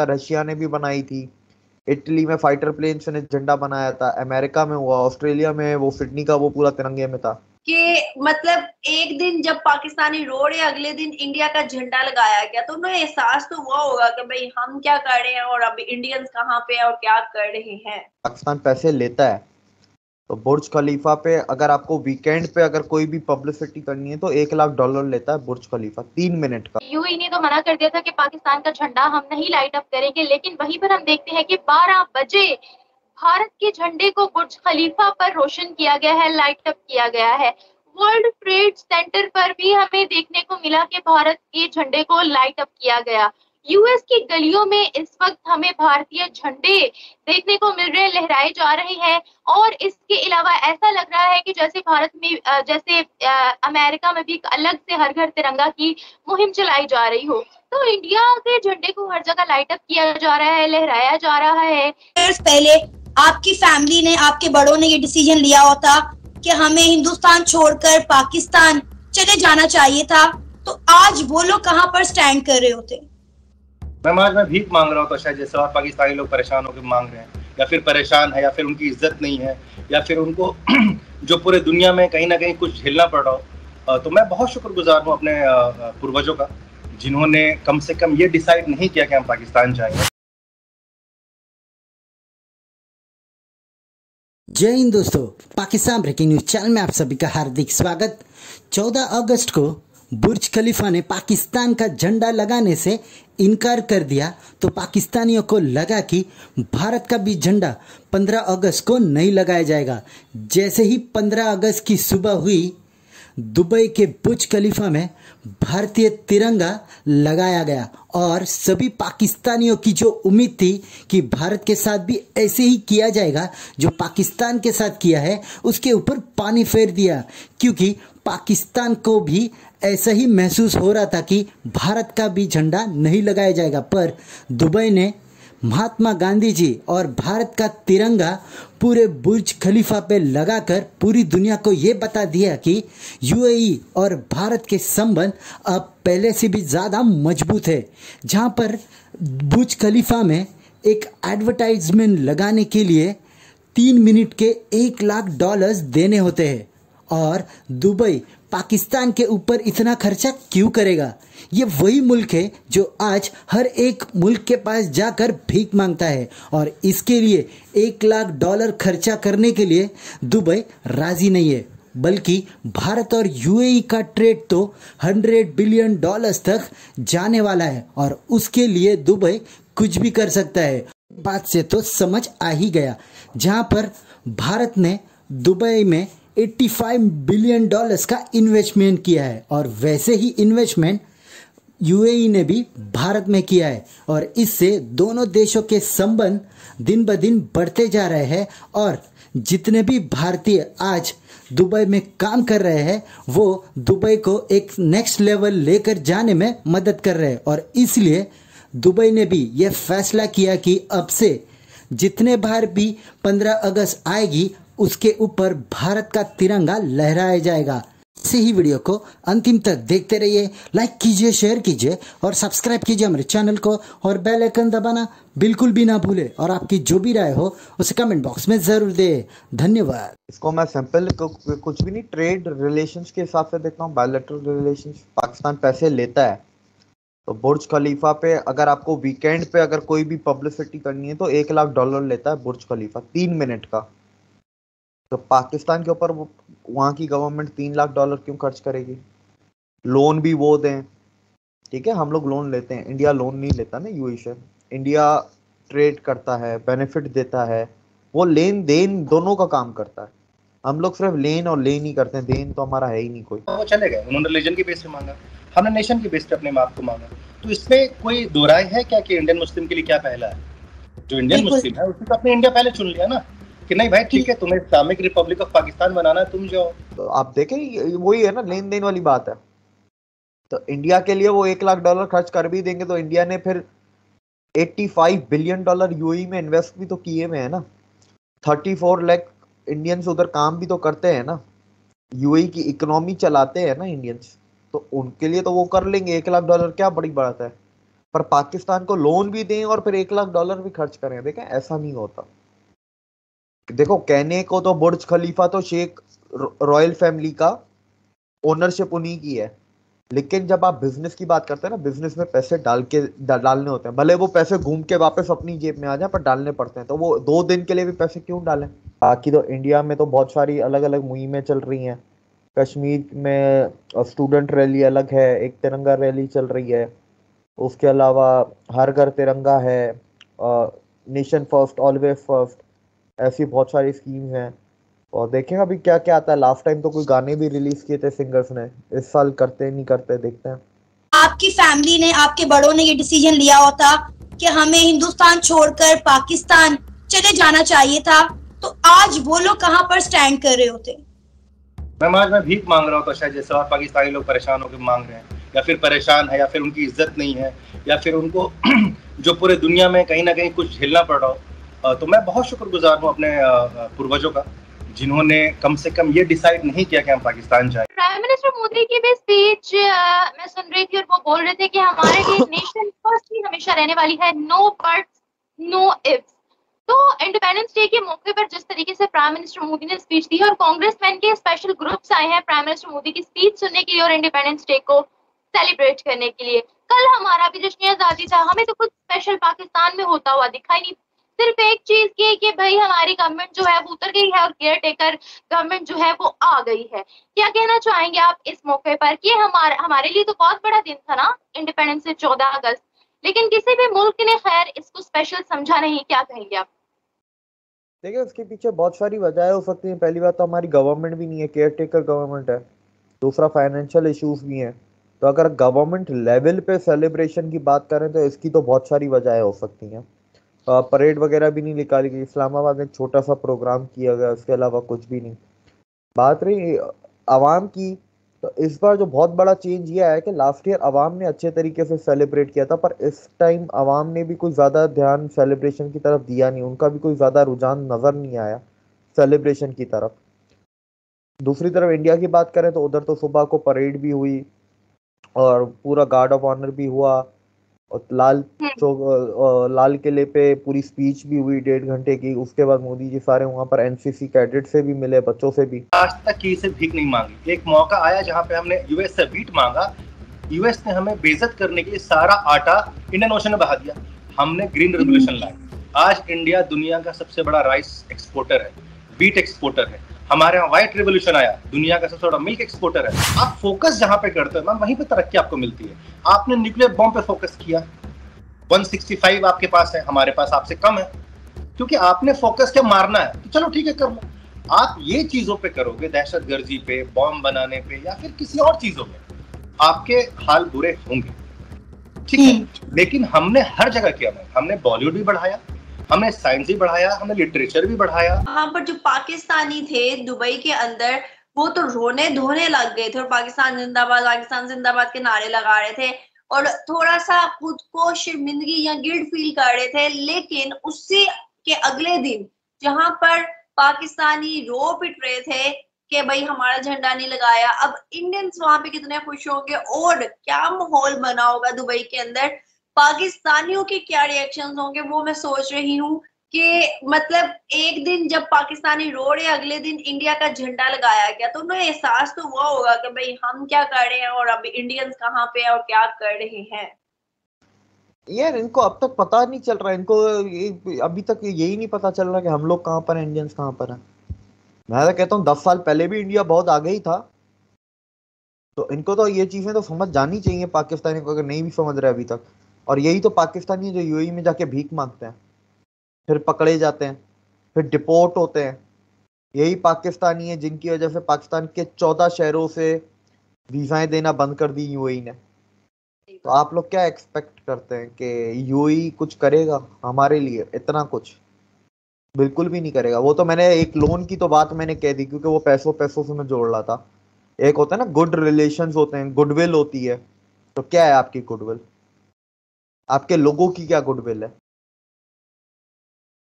था, रशिया ने भी बनाई थी, इटली में फाइटर प्लेन से ने झंडा बनाया था, अमेरिका में हुआ, ऑस्ट्रेलिया में वो सिडनी का वो पूरा तिरंगे में था। कि मतलब एक दिन जब पाकिस्तानी रोड है, अगले दिन इंडिया का झंडा लगाया गया, तो उन्हें एहसास तो हुआ होगा कि भाई हम क्या कर रहे हैं और अभी इंडियंस कहाँ पे हैं और क्या कर रहे हैं। पाकिस्तान पैसे लेता है, तो बुर्ज खलीफा पे अगर आपको वीकेंड पे अगर कोई भी पब्लिसिटी करनी है तो $1 लाख लेता है बुर्ज खलीफा 3 मिनट का। यूएई ने तो मना कर दिया था कि पाकिस्तान का झंडा हम नहीं लाइट अप करेंगे, लेकिन वहीं पर हम देखते हैं कि 12 बजे भारत के झंडे को बुर्ज खलीफा पर रोशन किया गया है, लाइट अप किया गया है। वर्ल्ड ट्रेड सेंटर पर भी हमें देखने को मिला कि भारत के झंडे को लाइट अप किया गया। यूएस की गलियों में इस वक्त हमें भारतीय झंडे देखने को मिल रहे, लहराए जा रहे हैं। और इसके अलावा ऐसा लग रहा है कि जैसे भारत में जैसे अमेरिका में भी एक अलग से हर घर तिरंगा की मुहिम चलाई जा रही हो, तो इंडिया के झंडे को हर जगह लाइट अप किया जा रहा है, लहराया जा रहा है। पहले आपकी फैमिली ने, आपके बड़ों ने ये डिसीजन लिया होता कि हमें हिंदुस्तान छोड़कर पाकिस्तान चले जाना चाहिए था, तो आज वो लोग कहाँ पर स्टैंड कर रहे होते। मैं भीख मांग रहा हूँ तो शायद जैसे और पाकिस्तानी लोग परेशान होकर मांग रहे हैं, या फिर परेशान है, या फिर उनकी इज्जत नहीं है, या फिर उनको जो पूरे दुनिया में कहीं ना कहीं कुछ झेलना पड़ रहा हो। तो मैं बहुत शुक्रगुजार हूँ अपने पूर्वजों का, जिन्होंने कम से कम ये डिसाइड नहीं किया कि हम पाकिस्तान जाएंगे। जय हिंद दोस्तों, पाकिस्तान ब्रेकिंग न्यूज चैनल में आप सभी का हार्दिक स्वागत। 14 अगस्त को बुर्ज खलीफा ने पाकिस्तान का झंडा लगाने से इनकार कर दिया, तो पाकिस्तानियों को लगा कि भारत का भी झंडा 15 अगस्त को नहीं लगाया जाएगा। जैसे ही 15 अगस्त की सुबह हुई, दुबई के बुर्ज खलीफा में भारतीय तिरंगा लगाया गया और सभी पाकिस्तानियों की जो उम्मीद थी कि भारत के साथ भी ऐसे ही किया जाएगा जो पाकिस्तान के साथ किया है, उसके ऊपर पानी फेर दिया। क्योंकि पाकिस्तान को भी ऐसा ही महसूस हो रहा था कि भारत का भी झंडा नहीं लगाया जाएगा, पर दुबई ने महात्मा गांधी जी और भारत का तिरंगा पूरे बुर्ज खलीफा पे लगाकर पूरी दुनिया को ये बता दिया कि यूएई और भारत के संबंध अब पहले से भी ज़्यादा मजबूत है। जहां पर बुर्ज खलीफा में एक एडवर्टाइजमेंट लगाने के लिए 3 मिनट के $1 लाख देने होते हैं, और दुबई पाकिस्तान के ऊपर इतना खर्चा क्यों करेगा? ये वही मुल्क है जो आज हर एक मुल्क के पास जाकर भीख मांगता है, और इसके लिए $1 लाख खर्चा करने के लिए दुबई राजी नहीं है। बल्कि भारत और यूएई का ट्रेड तो $100 बिलियन तक जाने वाला है, और उसके लिए दुबई कुछ भी कर सकता है। बात से तो समझ आ ही गया, जहां पर भारत ने दुबई में $85 बिलियन का इन्वेस्टमेंट किया है, और वैसे ही इन्वेस्टमेंट यूएई ने भी भारत में किया है, और इससे दोनों देशों के संबंध दिन ब दिन बढ़ते जा रहे हैं। और जितने भी भारतीय आज दुबई में काम कर रहे हैं, वो दुबई को एक नेक्स्ट लेवल लेकर जाने में मदद कर रहे हैं। और इसलिए दुबई ने भी ये फैसला किया कि अब से जितने बार भी 15 अगस्त आएगी, उसके ऊपर भारत का तिरंगा लहराया जाएगा। ऐसे ही वीडियो को अंतिम तक देखते रहिए, लाइक कीजिए, शेयर कीजिए और सब्सक्राइब कीजिए हमारे चैनल को, और बेल आइकन दबाना बिल्कुल भी ना भूले। और आपकी जो भी राय हो उसे कमेंट बॉक्स में जरूर दे। धन्यवाद। इसको मैं सिंपल कुछ भी नहीं, ट्रेड रिलेशंस के हिसाब से देखता हूँ, बायलैटरल रिलेशंस। पाकिस्तान पैसे लेता है, तो बुर्ज खलीफा पे अगर आपको वीकेंड पे अगर कोई भी पब्लिसिटी करनी है तो $1 लाख लेता है बुर्ज खलीफा 3 मिनट का। तो पाकिस्तान के ऊपर वहाँ की गवर्नमेंट $3 लाख क्यों खर्च करेगी? लोन भी वो दें, ठीक है, हम लोग लोन लेते हैं, इंडिया लोन नहीं लेता ना यूएई से। इंडिया ट्रेड करता है, बेनिफिट देता है, वो लेन देन दोनों का काम करता है। हम लोग सिर्फ लेन और लेन ही करते हैं, देन तो हमारा है ही नहीं कोई। वो चले गए, उन्होंने रिलीजन की बेस पे मांगा, हमने नेशन की बेस पे अपने मार्क को मांगा। तो इसमें कोई दो राय है क्या कि इंडियन मुस्लिम के लिए क्या पहला है? जो इंडियन मुस्लिम है उसने तो अपने इंडिया पहले चुन लिया ना, कि नहीं भाई ठीक है, तुम्हें इस्लामिक रिपब्लिक ऑफ पाकिस्तान बनाना है, तुम जाओ। तो आप देखें, वही है ना, लेन देन वाली बात है। तो इंडिया के लिए वो $1 लाख खर्च कर भी देंगे, तो इंडिया ने फिर $85 बिलियन यूएई में इन्वेस्ट भी तो किए हुए हैं ना। 34 लाख इंडियंस उधर काम भी तो करते हैं ना, यूएई की इकोनॉमी चलाते हैं ना इंडियंस, तो उनके लिए तो वो कर लेंगे। $1 लाख क्या बड़ी बात है? पर पाकिस्तान को लोन भी दें और फिर $1 लाख भी खर्च करें। देखें, ऐसा नहीं होता। देखो, कहने को तो बुर्ज खलीफा तो शेख रॉयल फैमिली का ओनरशिप उन्हीं की है, लेकिन जब आप बिजनेस की बात करते हैं ना, बिजनेस में पैसे डालने होते हैं, भले वो पैसे घूम के वापस अपनी जेब में आ जाए, पर डालने पड़ते हैं। तो वो 2 दिन के लिए भी पैसे क्यों डालें? बाकी तो इंडिया में तो बहुत सारी अलग अलग मुहिमें चल रही हैं। कश्मीर में स्टूडेंट रैली अलग है, एक तिरंगा रैली चल रही है। उसके अलावा हर घर तिरंगा है, नेशन फर्स्ट ऑलवेज फर्स्ट, ऐसी बहुत सारी स्कीम्स हैं। और देखेंगे अभी क्या क्या आता है। लास्ट टाइम तो कोई गाने भी रिलीज किए थे सिंगर्स ने, इस साल करते नहीं करते, देखते हैं। आपकी फैमिली ने, आपके बड़ों ने ये डिसीजन लिया होता कि हमें हिंदुस्तान छोड़कर पाकिस्तान चले जाना चाहिए था, तो आज वो लोग कहाँ पर स्टैंड कर रहे होते? मैम, आज मैं भीख मांग रहा हूँ तो शायद जैसे और पाकिस्तानी लोग परेशान होकर मांग रहे हैं, या फिर परेशान है, या फिर उनकी इज्जत नहीं है, या फिर उनको जो पूरे दुनिया में कहीं ना कहीं कुछ झेलना पड़ रहा हो, तो मैं बहुत शुक्रगुजार हूँ अपने पूर्वजों का, जिन्होंने कम से कम ये डिसाइड नहीं किया कि हम पाकिस्तान जाएं। प्राइम मिनिस्टर मोदी की भी स्पीच मैं सुन रही थी और वो बोल रहे थे कि हमारे लिए नेशन फर्स्ट ही हमेशा रहने वाली है, नो बट्स नो इफ्स। तो इंडिपेंडेंस डे के मौके पर जिस तरीके से प्राइम मिनिस्टर मोदी ने स्पीच दी और कांग्रेसमैन के स्पेशल ग्रुप्स आए हैं प्राइम मिनिस्टर मोदी की स्पीच सुनने के लिए और इंडिपेंडेंस डे को सेलिब्रेट करने के लिए। कल हमारा भी जश्न आजादी था, हमें तो कुछ स्पेशल पाकिस्तान में होता हुआ दिखाई नहीं। सिर्फ एक चीज की कि भाई हमारी गवर्नमेंट जो है वो उतर गई है और केयर टेकर गवर्नमेंट जो है वो आ गई है। क्या कहना चाहेंगे आप इस मौके पर कि हमारे लिए तो बहुत बड़ा दिन था ना इंडिपेंडेंस से 14 अगस्त, लेकिन किसी भी मुल्क ने खैर इसको स्पेशल समझा नहीं। क्या कहेंगे आप? देखिए, उसके पीछे बहुत सारी वजह हो सकती है। पहली बात तो हमारी गवर्नमेंट भी नहीं है, केयर टेकर गवर्नमेंट है। दूसरा, फाइनेंशियल इश्यूज भी हैं। तो अगर गवर्नमेंट लेवल पे सेलिब्रेशन की बात करें तो इसकी तो बहुत सारी वजह हो सकती हैं। परेड वगैरह भी नहीं निकाली गई, इस्लामाबाद में एक छोटा सा प्रोग्राम किया गया, उसके अलावा कुछ भी नहीं। बात रही आवाम की, तो इस बार जो बहुत बड़ा चेंज ये है कि लास्ट ईयर आवाम ने अच्छे तरीके से सेलिब्रेट किया था, पर इस टाइम आवाम ने भी कोई ज़्यादा ध्यान सेलिब्रेशन की तरफ दिया नहीं, उनका भी कोई ज़्यादा रुझान नज़र नहीं आया सेलिब्रेशन की तरफ। दूसरी तरफ इंडिया की बात करें तो उधर तो सुबह को परेड भी हुई और पूरा गार्ड ऑफ ऑनर भी हुआ, और लाल किले पे पूरी स्पीच भी हुई 1.5 घंटे की। उसके बाद मोदी जी सारे वहाँ पर एनसीसी कैडेट से भी मिले, बच्चों से भी। आज तक किसी से भीख नहीं मांगी। एक मौका आया जहाँ पे हमने यूएस से वीट मांगा, यूएस ने हमें बेइज्जत करने के लिए सारा आटा इंडियन ओशन में बहा दिया। हमने ग्रीन रेवोल्यूशन लाया। आज इंडिया दुनिया का सबसे बड़ा राइस एक्सपोर्टर है, वीट एक्सपोर्टर है। हमारे यहाँ व्हाइट रेवोल्यूशन आया, दुनिया का सबसे बड़ा मिल्क एक्सपोर्टर है। आप फोकस जहाँ पे करते हो ना, वहीं पे तरक्की आपको मिलती है। आपने न्यूक्लियर बॉम्ब पे फोकस किया, 165 आपके पास है, हमारे पास आपसे कम है, क्योंकि आपने फोकस क्या मारना है, तो चलो ठीक है कर लो। आप ये चीजों पे करोगे, दहशतगर्दी पे, बॉम्ब बनाने पे, या फिर किसी और चीजों में, आपके हाल बुरे होंगे, ठीक है। लेकिन हमने हर जगह किया, हमने बॉलीवुड भी बढ़ाया, हमने साइंस भी बढ़ाया, हमने लिटरेचर भी बढ़ाया। वहां पर जो पाकिस्तानी थे दुबई के अंदर, वो तो रोने धोने लग गए थे और पाकिस्तान जिंदाबाद के नारे लगा रहे थे और थोड़ा सा खुद को शर्मिंदगी या गिल्ट फील कर रहे थे। लेकिन उससे के अगले दिन जहां पर पाकिस्तानी रो पिट रहे थे कि भाई हमारा झंडा नहीं लगाया, अब इंडियंस वहां पे कितने खुश होंगे और क्या माहौल बना होगा दुबई के अंदर, पाकिस्तानियों के क्या रिएक्शंस होंगे, वो मैं सोच रही हूँ कि मतलब एक दिन जब पाकिस्तानी रो रहे, अगले दिन इंडिया का झंडा लगाया गया, तो उन्हें एहसास तो वो होगा कि भाई हम क्या कर रहे हैं और अभी इंडियंस कहाँ पे और क्या कर रहे हैं। यार, इनको अब तक पता नहीं चल रहा, इनको अभी तक यही नहीं पता चल रहा कि हम लोग कहाँ पर हैं, इंडियंस कहाँ पर हैं। मैं तो कहता हूँ 10 साल पहले भी इंडिया बहुत आगे ही था, तो इनको तो ये चीजें तो समझ जानी चाहिए पाकिस्तानी को, अगर नहीं भी समझ रहे अभी तक। और यही तो पाकिस्तानी है जो यूएई में जाके भीख मांगते हैं, फिर पकड़े जाते हैं, फिर डिपोर्ट होते हैं। यही पाकिस्तानी है जिनकी वजह से पाकिस्तान के 14 शहरों से वीजाएं देना बंद कर दी यूएई ने। तो आप लोग क्या एक्सपेक्ट करते हैं कि यूएई कुछ करेगा हमारे लिए? इतना कुछ बिल्कुल भी नहीं करेगा। वो तो मैंने एक लोन की तो बात मैंने कह दी, क्योंकि वो पैसों से मैं जोड़ रहा था। एक होता है ना गुड रिलेशंस होते हैं, गुडविल होती है। तो क्या है आपकी गुडविल? आपके लोगों की क्या गुडविल है?